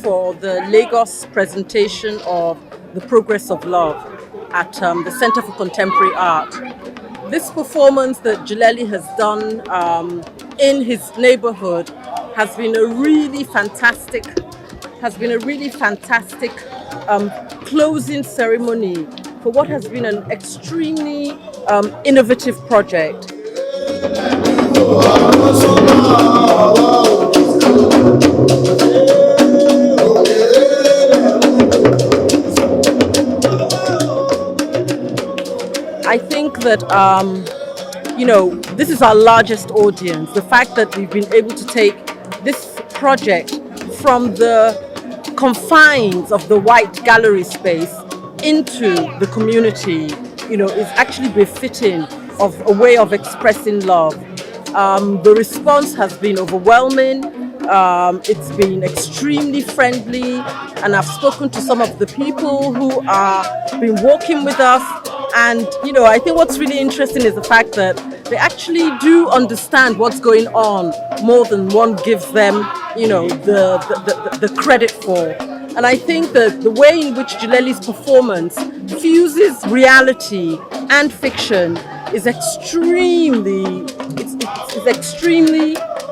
For the Lagos presentation of The Progress of Love at the Center for Contemporary Art. This performance that Jeleli has done in his neighborhood has been a really fantastic closing ceremony for what has been an extremely innovative project. I think that, this is our largest audience. The fact that we've been able to take this project from the confines of the white gallery space into the community, is actually befitting of a way of expressing love. The response has been overwhelming. It's been extremely friendly, and I've spoken to some of the people who are been working with us. And, I think what's really interesting is the fact that they actually do understand what's going on more than one gives them, the credit for. And I think that the way in which Jeleli's performance fuses reality and fiction is extremely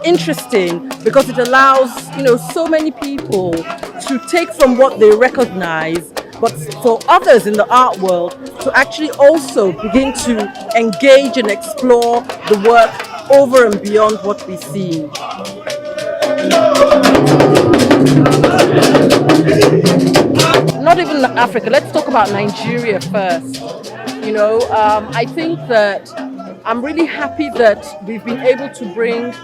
interesting, because it allows, so many people to take from what they recognize, but for others in the art world to actually also begin to engage and explore the work over and beyond what we see. Not even Africa, let's talk about Nigeria first. I think that I'm really happy that we've been able to bring,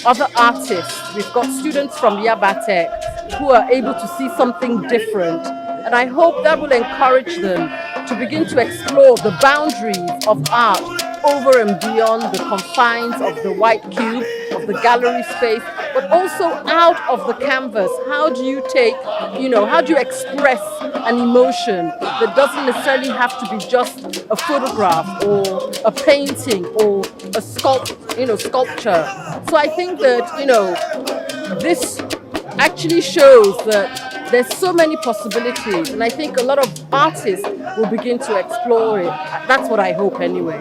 other artists. We've got students from Yabatech who are able to see something different. And I hope that will encourage them to begin to explore the boundaries of art over and beyond the confines of the white cube, of the gallery space, but also out of the canvas. How do you how do you express an emotion that doesn't necessarily have to be just a photograph or a painting or a sculpture? So I think that, this actually shows that there's so many possibilities, and I think a lot of artists will begin to explore it. That's what I hope anyway.